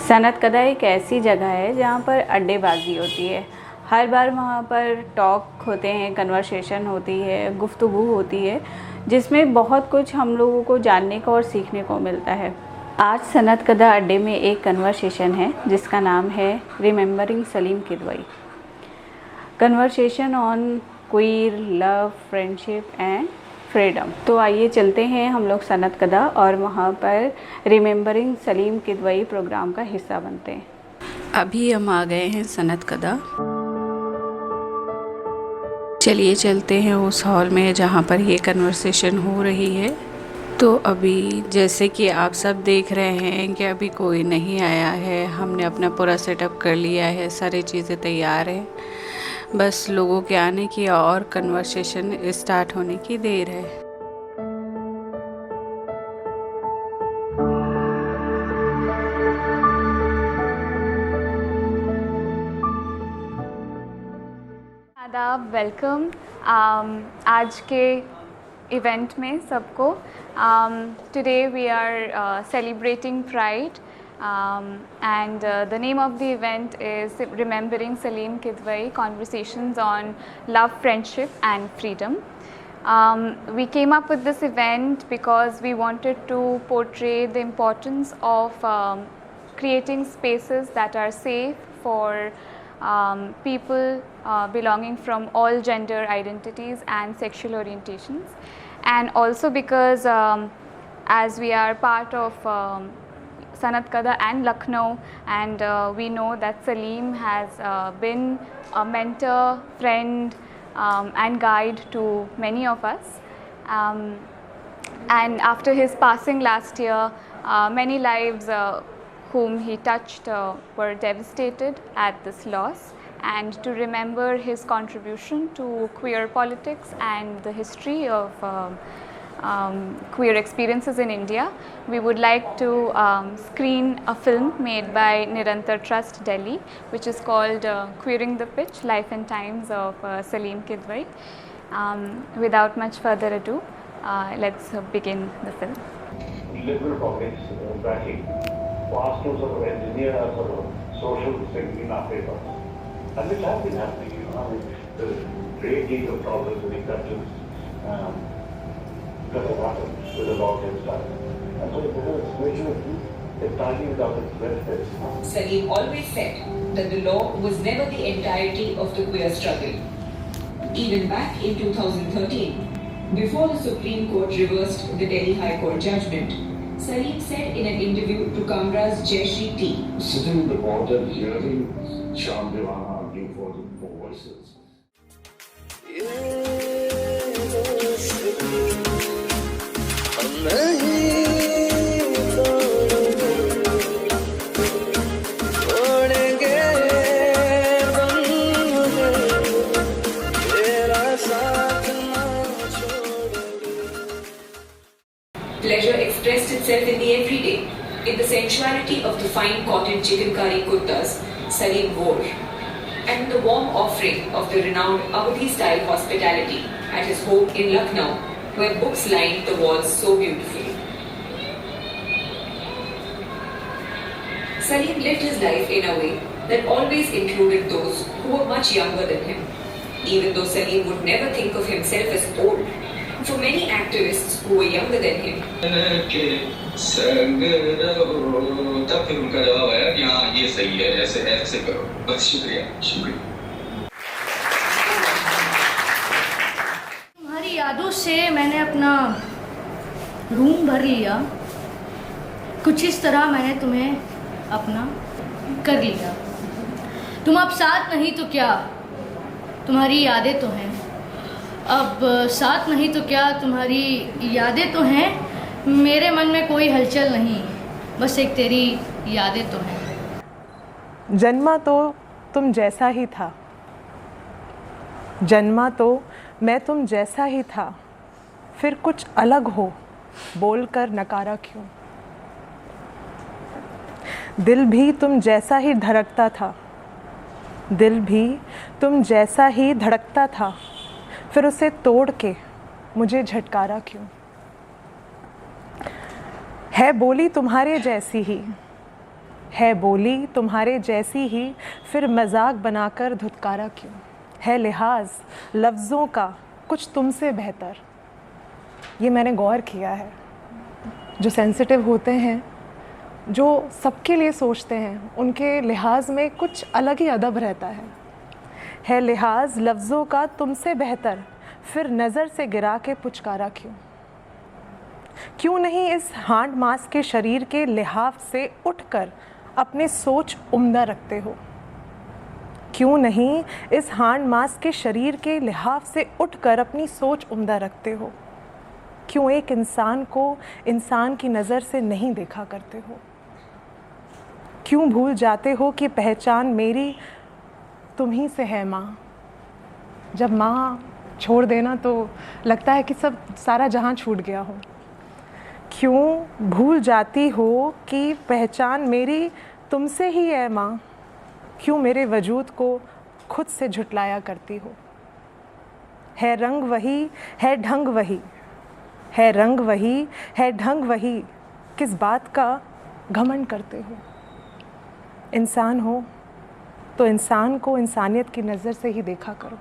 सनत कदा एक ऐसी जगह है जहाँ पर अड्डेबाजी होती है। हर बार वहाँ पर टॉक होते हैं, कन्वर्सेशन होती है, गुफ्तगू होती है, जिसमें बहुत कुछ हम लोगों को जानने को और सीखने को मिलता है। आज सनत कदा अड्डे में एक कन्वर्सेशन है जिसका नाम है remembering Salim Kidwai. Conversation on queer, love, friendship and freedom. तो आइए चलते हैं हम लोग सनत कदा और वहाँ पर रिमेंबरिंग सलीम किदवई प्रोग्राम का हिस्सा बनते हैं। अभी हम आ गए हैं सनत कदा। चलिए चलते हैं उस हॉल में जहाँ पर ये कन्वर्सेशन हो रही है। तो अभी जैसे कि आप सब देख रहे हैं कि अभी कोई नहीं आया है। हमने अपना पूरा सेटअप कर लिया है, सारी चीज़ें तैयार हैं, बस लोगों के आने की और कन्वर्सेशन स्टार्ट होने की देर है। आदाब, वेलकम आज के इवेंट में सबको। Today we are celebrating pride and the name of the event is Remembering Saleem Kidwai, Conversations on Love, Friendship and Freedom. We came up with this event because we wanted to portray the importance of creating spaces that are safe for people belonging from all gender identities and sexual orientations, and also because as we are part of Sanat Kada and Lucknow, and we know that Saleem has been a mentor, friend and guide to many of us, and after his passing last year, many lives whom he touched were devastated at this loss. And to remember his contribution to queer politics and the history of queer experiences in India, we would like to screen a film made by Nirantar Trust, Delhi, which is called Queering the Pitch, Life and Times of Saleem Kidwai. Without much further ado, let's begin the film. Liberal topics, backing, past to sort of engineer a sort of social thing in our papers. And which has been happening, the great deal of problems with countries. That have happened with the law and stuff. And so it's visually entirely without its benefits. Saleem always said that the law was never the entirety of the queer struggle. Even back in 2013, before the Supreme Court reversed the Delhi High Court judgment, Saleem said in an interview to Kamra's Jayashree T. Sitting in the border, hearing Shyam Devan arguing for voices. Pleasure expressed itself in the everyday, in the sensuality of the fine cotton chicken curry kurtas Saleem wore, and in the warm offering of the renowned Awadhi-style hospitality at his home in Lucknow, where books lined the walls so beautifully. Saleem lived his life in a way that always included those who were much younger than him, even though Saleem would never think of himself as old. For many activists who were younger than him, तब फिर उनका जवाब आया कि हाँ ये सही है, ऐसे ऐसे करो। बस शुक्रिया शुक्रिया। तुम्हारी यादों से मैंने अपना रूम भर लिया, कुछ इस तरह मैंने तुम्हें अपना कर लिया। तुम अब साथ नहीं तो क्या, तुम्हारी यादें तो हैं। अब साथ नहीं तो क्या, तुम्हारी यादें तो हैं। मेरे मन में कोई हलचल नहीं, बस एक तेरी यादें तो हैं। जन्मा तो तुम जैसा ही था, जन्मा तो मैं तुम जैसा ही था, फिर कुछ अलग हो बोलकर नकारा क्यों। दिल भी तुम जैसा ही धड़कता था, दिल भी तुम जैसा ही धड़कता था, फिर उसे तोड़ के मुझे झटकारा क्यों। है बोली तुम्हारे जैसी ही, है बोली तुम्हारे जैसी ही फिर मजाक बनाकर धुतकारा क्यों? है लिहाज लफ्ज़ों का कुछ तुमसे बेहतर। ये मैंने गौर किया है, जो सेंसिटिव होते हैं, जो सबके लिए सोचते हैं, उनके लिहाज में कुछ अलग ही अदब रहता है लिहाज लफ्ज़ों का तुमसे बेहतर फिर नज़र से गिरा के पुचकारा क्यों? क्यों नहीं इस हांड मास के शरीर के लिहाफ से उठकर अपनी सोच उम्दा रखते हो? क्यों नहीं इस हांड मास के शरीर के लिहाफ से उठकर अपनी सोच उम्दा रखते हो? क्यों एक इंसान को इंसान की नज़र से नहीं देखा करते हो? क्यों भूल जाते हो कि पहचान मेरी तुम ही से है माँ? जब माँ छोड़ देना तो लगता है कि सारा जहां छूट गया हो। क्यों भूल जाती हो कि पहचान मेरी तुमसे ही है माँ? क्यों मेरे वजूद को खुद से झुटलाया करती हो? है रंग वही, है ढंग वही, है रंग वही, है ढंग वही, किस बात का घमंड करते हो? इंसान हो तो इंसान को इंसानियत की नज़र से ही देखा करो।